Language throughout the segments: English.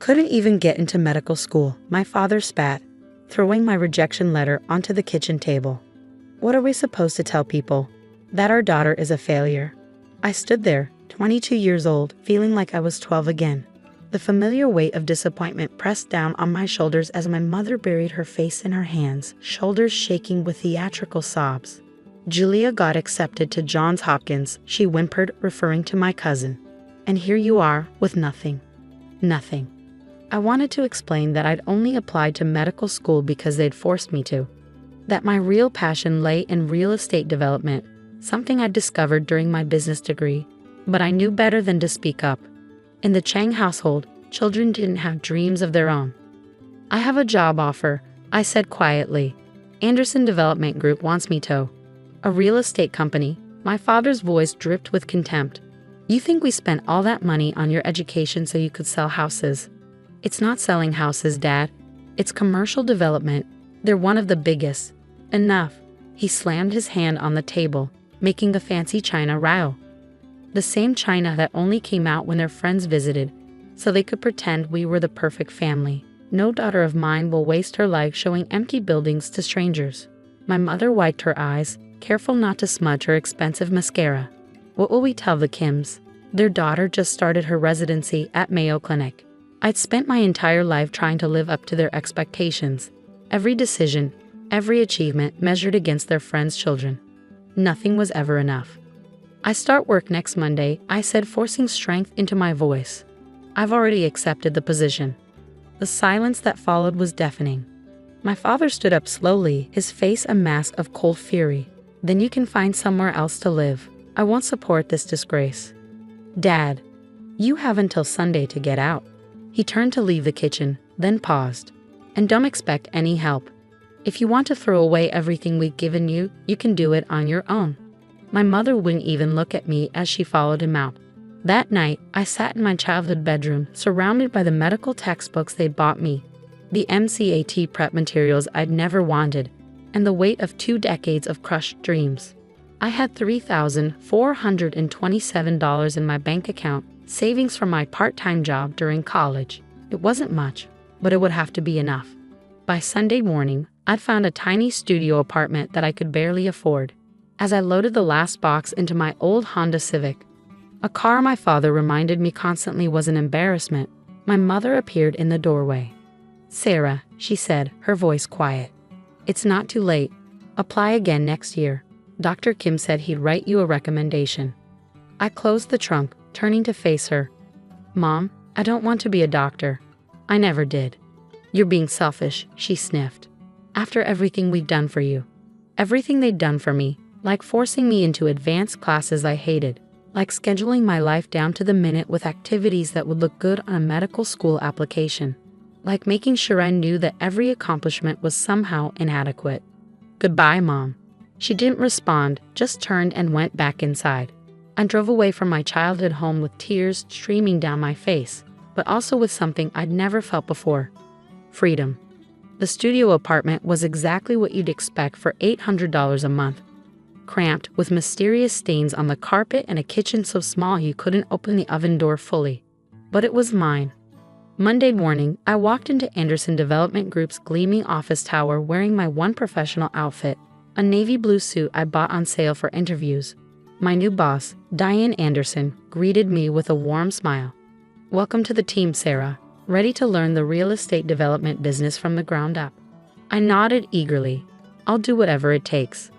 Couldn't even get into medical school, my father spat, throwing my rejection letter onto the kitchen table. What are we supposed to tell people? That our daughter is a failure? I stood there, 22 years old, feeling like I was 12 again. The familiar weight of disappointment pressed down on my shoulders as my mother buried her face in her hands, shoulders shaking with theatrical sobs. Julia got accepted to Johns Hopkins, she whimpered, referring to my cousin. And here you are, with nothing. Nothing. I wanted to explain that I'd only applied to medical school because they'd forced me to. That my real passion lay in real estate development, something I'd discovered during my business degree. But I knew better than to speak up. In the Chang household, children didn't have dreams of their own. I have a job offer, I said quietly. Anderson Development Group wants me to. A real estate company. My father's voice dripped with contempt. You think we spent all that money on your education so you could sell houses? It's not selling houses, Dad. It's commercial development. They're one of the biggest. Enough. He slammed his hand on the table, making the fancy china rattle. The same china that only came out when their friends visited, so they could pretend we were the perfect family. No daughter of mine will waste her life showing empty buildings to strangers. My mother wiped her eyes, careful not to smudge her expensive mascara. What will we tell the Kims? Their daughter just started her residency at Mayo Clinic. I'd spent my entire life trying to live up to their expectations. Every decision, every achievement measured against their friends' children. Nothing was ever enough. I start work next Monday, I said, forcing strength into my voice. I've already accepted the position. The silence that followed was deafening. My father stood up slowly, his face a mask of cold fury. Then you can find somewhere else to live. I won't support this disgrace. Dad, you have until Sunday to get out. He turned to leave the kitchen, then paused. And don't expect any help. If you want to throw away everything we've given you, you can do it on your own. My mother wouldn't even look at me as she followed him out. That night, I sat in my childhood bedroom, surrounded by the medical textbooks they'd bought me, the MCAT prep materials I'd never wanted, and the weight of 2 decades of crushed dreams. I had $3,427 in my bank account, savings from my part-time job during college. It wasn't much, but it would have to be enough. By Sunday morning, I'd found a tiny studio apartment that I could barely afford. As I loaded the last box into my old Honda Civic, a car my father reminded me constantly was an embarrassment, my mother appeared in the doorway. Sarah, she said, her voice quiet. It's not too late. Apply again next year. Dr. Kim said he'd write you a recommendation. I closed the trunk, turning to face her. Mom, I don't want to be a doctor. I never did. You're being selfish, she sniffed. After everything we've done for you. Everything they'd done for me. Like forcing me into advanced classes I hated, like scheduling my life down to the minute with activities that would look good on a medical school application, like making sure I knew that every accomplishment was somehow inadequate. Goodbye, Mom. She didn't respond, just turned and went back inside. I drove away from my childhood home with tears streaming down my face, but also with something I'd never felt before. Freedom. The studio apartment was exactly what you'd expect for $800 a month. Cramped, with mysterious stains on the carpet and a kitchen so small you couldn't open the oven door fully. But it was mine. Monday morning, I walked into Anderson Development Group's gleaming office tower wearing my one professional outfit, a navy blue suit I bought on sale for interviews. My new boss, Diane Anderson, greeted me with a warm smile. Welcome to the team, Sarah. Ready to learn the real estate development business from the ground up? I nodded eagerly. I'll do whatever it takes.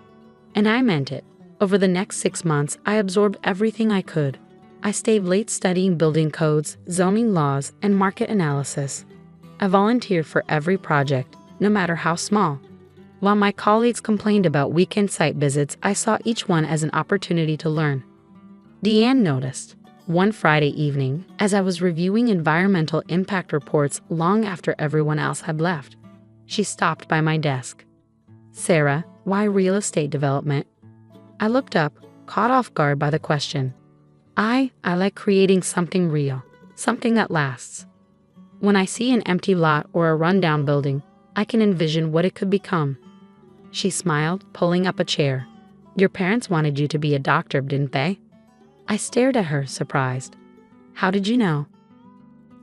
And I meant it. Over the next 6 months, I absorbed everything I could. I stayed late studying building codes, zoning laws, and market analysis. I volunteered for every project, no matter how small. While my colleagues complained about weekend site visits, I saw each one as an opportunity to learn. Deanne noticed. One Friday evening, as I was reviewing environmental impact reports long after everyone else had left, she stopped by my desk. Sarah, why real estate development? I looked up, caught off guard by the question. I like creating something real, something that lasts. When I see an empty lot or a rundown building, I can envision what it could become. She smiled, pulling up a chair. Your parents wanted you to be a doctor, didn't they? I stared at her, surprised. How did you know?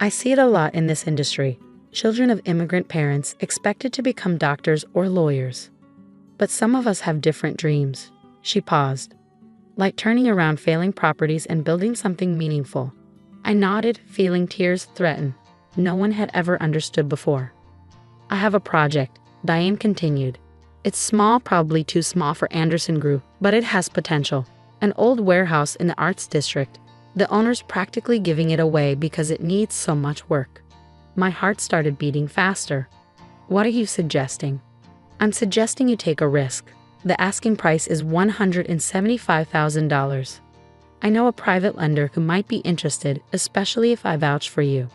I see it a lot in this industry. Children of immigrant parents expected to become doctors or lawyers. But some of us have different dreams. She paused, like turning around failing properties and building something meaningful. I nodded, feeling tears threaten. No one had ever understood before. I have a project, Diane continued. It's small, probably too small for Anderson Group, but it has potential. An old warehouse in the Arts District. The owner's practically giving it away because it needs so much work. My heart started beating faster. What are you suggesting? I'm suggesting you take a risk. The asking price is $175,000. I know a private lender who might be interested, especially if I vouch for you.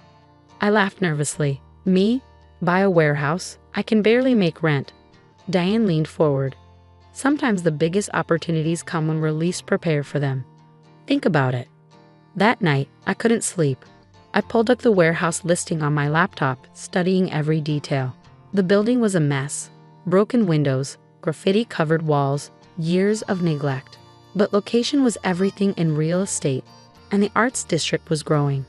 I laughed nervously. Me? Buy a warehouse? I can barely make rent. Diane leaned forward. Sometimes the biggest opportunities come when we're least prepared for them. Think about it. That night, I couldn't sleep. I pulled up the warehouse listing on my laptop, studying every detail. The building was a mess. Broken windows, graffiti-covered walls, years of neglect. But location was everything in real estate, and the Arts District was growing.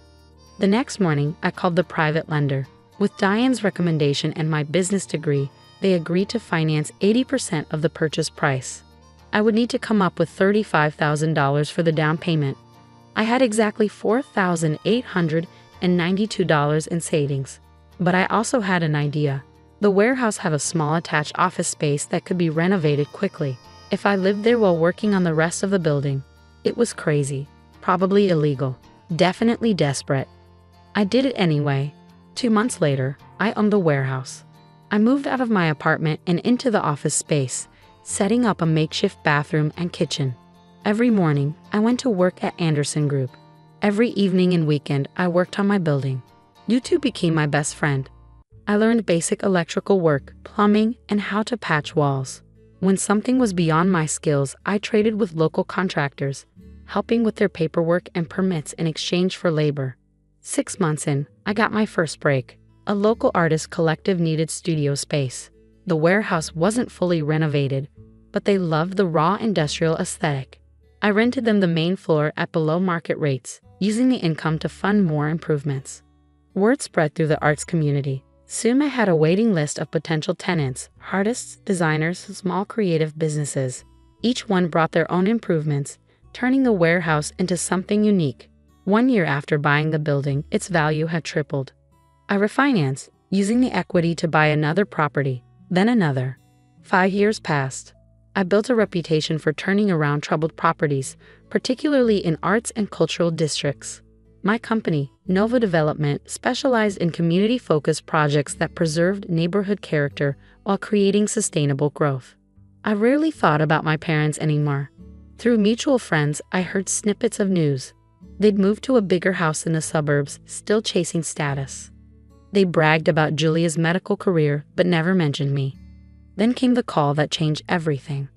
The next morning, I called the private lender. With Diane's recommendation and my business degree, they agreed to finance 80% of the purchase price. I would need to come up with $35,000 for the down payment. I had exactly $4,892 in savings. But I also had an idea. The warehouse had a small attached office space that could be renovated quickly. If I lived there while working on the rest of the building, it was crazy, probably illegal, definitely desperate. I did it anyway. 2 months later, I owned the warehouse. I moved out of my apartment and into the office space, setting up a makeshift bathroom and kitchen. Every morning, I went to work at Anderson Group. Every evening and weekend, I worked on my building. You two became my best friend. I learned basic electrical work, plumbing, and how to patch walls. When something was beyond my skills, I traded with local contractors, helping with their paperwork and permits in exchange for labor. 6 months in, I got my first break. A local artist collective needed studio space. The warehouse wasn't fully renovated, but they loved the raw industrial aesthetic. I rented them the main floor at below market rates, using the income to fund more improvements. Word spread through the arts community. Soon I had a waiting list of potential tenants, artists, designers, small creative businesses. Each one brought their own improvements, turning the warehouse into something unique. 1 year after buying the building, its value had tripled. I refinanced, using the equity to buy another property, then another. 5 years passed. I built a reputation for turning around troubled properties, particularly in arts and cultural districts. My company, Nova Development, specialized in community-focused projects that preserved neighborhood character while creating sustainable growth. I rarely thought about my parents anymore. Through mutual friends, I heard snippets of news. They'd moved to a bigger house in the suburbs, still chasing status. They bragged about Julia's medical career, but never mentioned me. Then came the call that changed everything.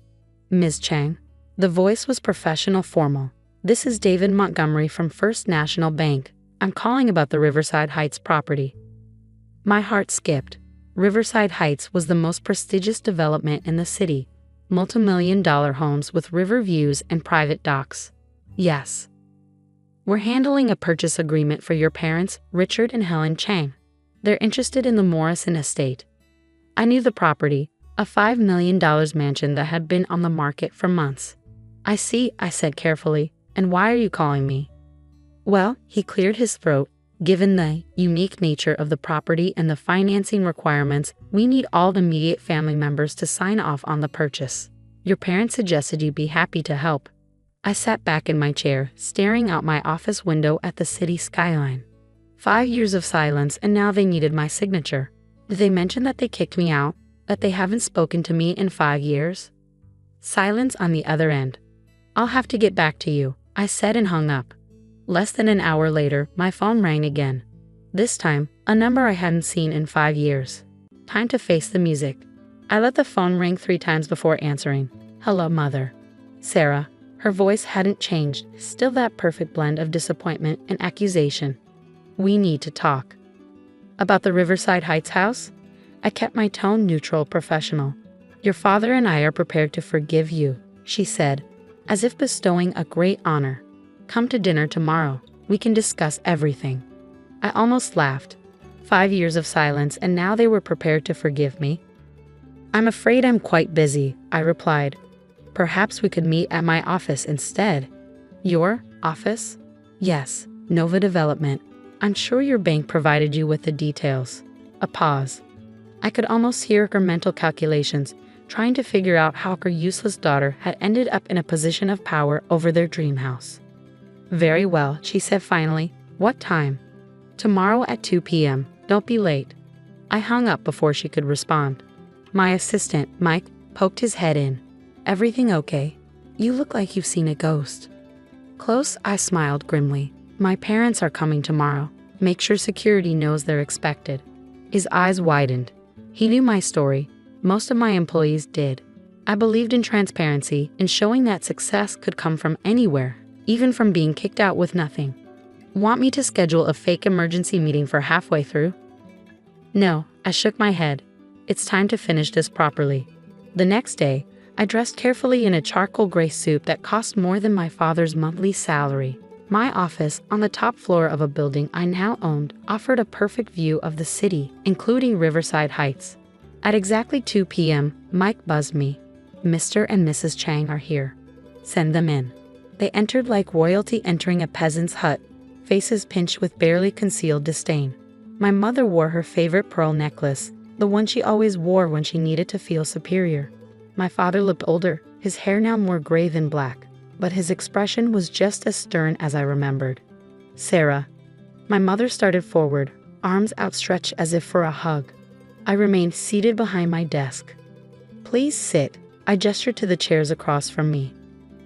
Ms. Chang. The voice was professional, formal. This is David Montgomery from First National Bank. I'm calling about the Riverside Heights property. My heart skipped. Riverside Heights was the most prestigious development in the city. Multi-million-dollar homes with river views and private docks. Yes. We're handling a purchase agreement for your parents, Richard and Helen Chang. They're interested in the Morrison estate. I knew the property, a $5 million mansion that had been on the market for months. I see, I said carefully. And why are you calling me? Well, he cleared his throat. Given the unique nature of the property and the financing requirements, we need all the immediate family members to sign off on the purchase. Your parents suggested you'd be happy to help. I sat back in my chair, staring out my office window at the city skyline. 5 years of silence, and now they needed my signature. Did they mention that they kicked me out? That they haven't spoken to me in 5 years? Silence on the other end. I'll have to get back to you, I said and hung up. Less than an hour later, my phone rang again. This time, a number I hadn't seen in 5 years. Time to face the music. I let the phone ring 3 times before answering. Hello, Mother. Sarah. Her voice hadn't changed, still that perfect blend of disappointment and accusation. We need to talk. About the Riverside Heights house? I kept my tone neutral, professional. Your father and I are prepared to forgive you, she said, as if bestowing a great honor. Come to dinner tomorrow. We can discuss everything. I almost laughed. 5 years of silence, and now they were prepared to forgive me? I'm afraid I'm quite busy, I replied. Perhaps we could meet at my office instead. Your office? Yes, Nova Development. I'm sure your bank provided you with the details. A pause. I could almost hear her mental calculations, trying to figure out how her useless daughter had ended up in a position of power over their dream house. Very well, she said finally. What time? Tomorrow at 2 p.m. Don't be late. I hung up before she could respond. My assistant, Mike, poked his head in. Everything okay? You look like you've seen a ghost. Close, I smiled grimly. My parents are coming tomorrow. Make sure security knows they're expected. His eyes widened. He knew my story. Most of my employees did. I believed in transparency and showing that success could come from anywhere, even from being kicked out with nothing. Want me to schedule a fake emergency meeting for halfway through? No, I shook my head. It's time to finish this properly. The next day, I dressed carefully in a charcoal gray suit that cost more than my father's monthly salary. My office, on the top floor of a building I now owned, offered a perfect view of the city, including Riverside Heights. At exactly 2 p.m., Mike buzzed me. Mr. and Mrs. Chang are here. Send them in. They entered like royalty entering a peasant's hut, faces pinched with barely concealed disdain. My mother wore her favorite pearl necklace, the one she always wore when she needed to feel superior. My father looked older, his hair now more gray than black, but his expression was just as stern as I remembered. Sarah. My mother started forward, arms outstretched as if for a hug. I remained seated behind my desk. Please sit. I gestured to the chairs across from me.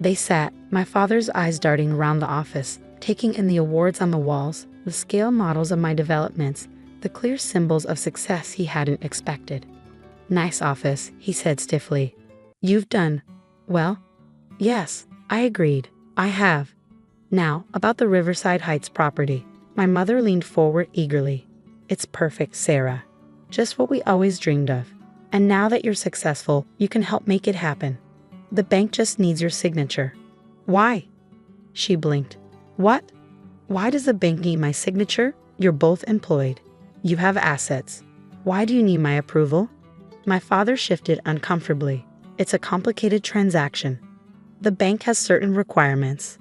They sat, my father's eyes darting around the office, taking in the awards on the walls, the scale models of my developments, the clear symbols of success he hadn't expected. Nice office, he said stiffly. You've done well? Yes, I agreed. I have. Now, about the Riverside Heights property. My mother leaned forward eagerly. It's perfect, Sarah. Just what we always dreamed of. And now that you're successful, you can help make it happen. The bank just needs your signature. Why? She blinked. What? Why does the bank need my signature? You're both employed. You have assets. Why do you need my approval? My father shifted uncomfortably. It's a complicated transaction. The bank has certain requirements.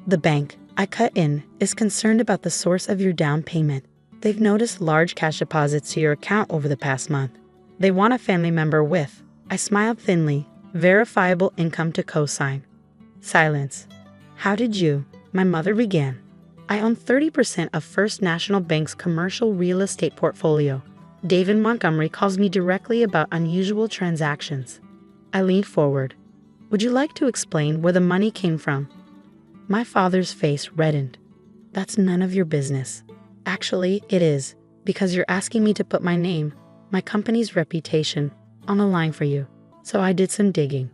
The bank, I cut in, is concerned about the source of your down payment. They've noticed large cash deposits to your account over the past month. They want a family member with, I smiled thinly, verifiable income to co-sign. Silence. How did you? My mother began. I own 30% of First National Bank's commercial real estate portfolio. David Montgomery calls me directly about unusual transactions. I leaned forward. Would you like to explain where the money came from? My father's face reddened. That's none of your business. Actually, it is, because you're asking me to put my name, my company's reputation, on the line for you. So I did some digging.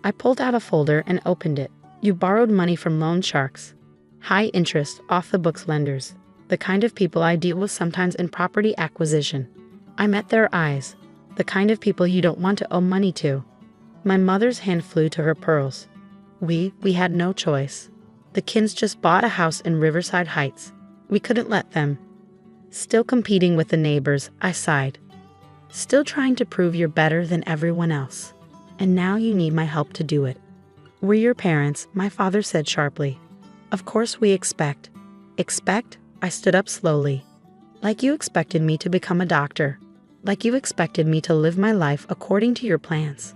I pulled out a folder and opened it. You borrowed money from loan sharks. High interest, off-the-books lenders. The kind of people I deal with sometimes in property acquisition. I met their eyes. The kind of people you don't want to owe money to. My mother's hand flew to her pearls. We had no choice. The Kins just bought a house in Riverside Heights. We couldn't let them. Still competing with the neighbors, I sighed. Still trying to prove you're better than everyone else. And now you need my help to do it. We're your parents, my father said sharply. Of course we expect. Expect? I stood up slowly. Like you expected me to become a doctor. Like you expected me to live my life according to your plans.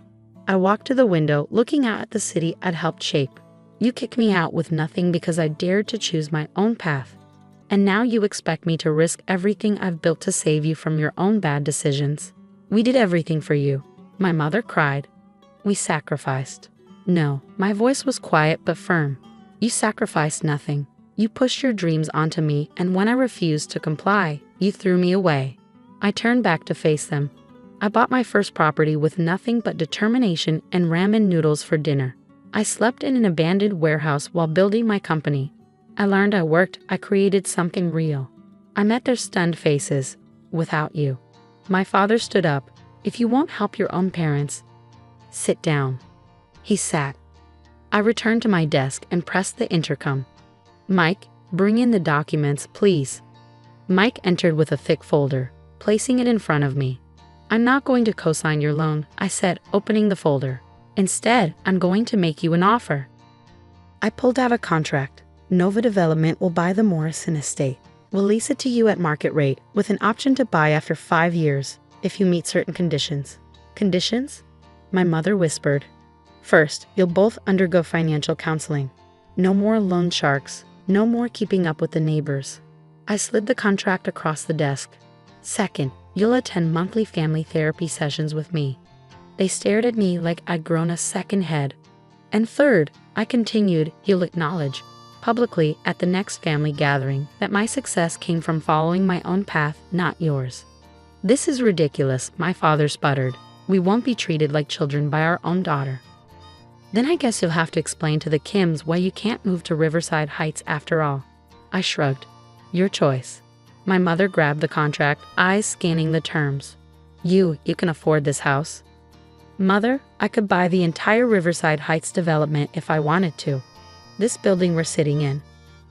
I walked to the window, looking out at the city I'd helped shape. You kicked me out with nothing because I dared to choose my own path. And now you expect me to risk everything I've built to save you from your own bad decisions. We did everything for you. My mother cried. We sacrificed. No, my voice was quiet but firm. You sacrificed nothing. You pushed your dreams onto me, and when I refused to comply, you threw me away. I turned back to face them. I bought my first property with nothing but determination and ramen noodles for dinner. I slept in an abandoned warehouse while building my company. I learned I worked, I created something real. I met their stunned faces. Without you. My father stood up. If you won't help your own parents, sit down. He sat. I returned to my desk and pressed the intercom. Mike, bring in the documents, please. Mike entered with a thick folder, placing it in front of me. "I'm not going to co-sign your loan," I said, opening the folder. "Instead, I'm going to make you an offer." I pulled out a contract. "Nova Development will buy the Morrison estate. We'll lease it to you at market rate, with an option to buy after 5 years, if you meet certain conditions." "Conditions?" my mother whispered. "First, you'll both undergo financial counseling. No more loan sharks, no more keeping up with the neighbors." I slid the contract across the desk. "Second, you'll attend monthly family therapy sessions with me." They stared at me like I'd grown a second head. "And third," I continued, "you'll acknowledge, publicly at the next family gathering, that my success came from following my own path, not yours." "This is ridiculous," my father sputtered. "We won't be treated like children by our own daughter." "Then I guess you'll have to explain to the Kims why you can't move to Riverside Heights after all." I shrugged. "Your choice." My mother grabbed the contract, eyes scanning the terms. You can afford this house." "Mother, I could buy the entire Riverside Heights development if I wanted to. This building we're sitting in,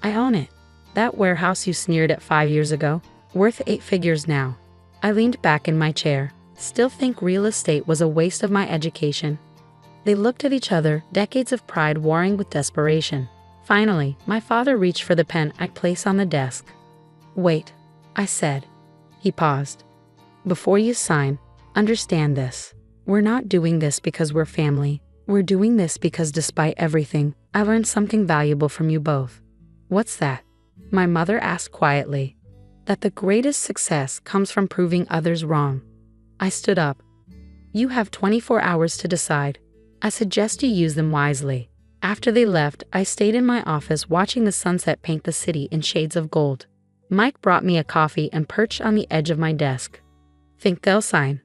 I own it. That warehouse you sneered at 5 years ago, worth 8 figures now." I leaned back in my chair, still think real estate was a waste of my education. They looked at each other, decades of pride warring with desperation. Finally, my father reached for the pen I'd placed on the desk. "Wait," I said. He paused. "Before you sign, understand this. We're not doing this because we're family. We're doing this because despite everything, I learned something valuable from you both." "What's that?" my mother asked quietly. "That the greatest success comes from proving others wrong." I stood up. "You have 24 hours to decide. I suggest you use them wisely." After they left, I stayed in my office watching the sunset paint the city in shades of gold. Mike brought me a coffee and perched on the edge of my desk. "Think they'll sign?"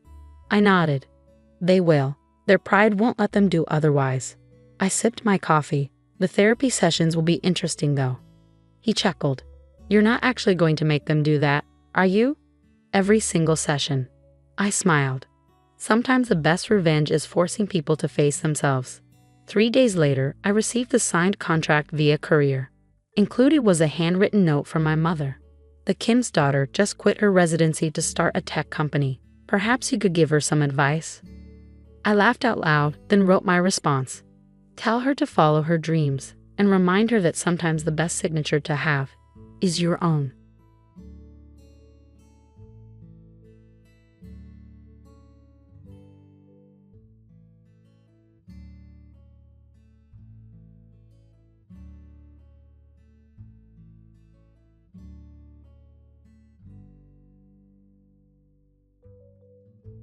I nodded. "They will. Their pride won't let them do otherwise." I sipped my coffee. "The therapy sessions will be interesting though." He chuckled. "You're not actually going to make them do that, are you?" "Every single session." I smiled. Sometimes the best revenge is forcing people to face themselves. 3 days later, I received the signed contract via courier. Included was a handwritten note from my mother. "The Kim's daughter just quit her residency to start a tech company. Perhaps you could give her some advice." I laughed out loud, then wrote my response. "Tell her to follow her dreams, and remind her that sometimes the best signature to have is your own."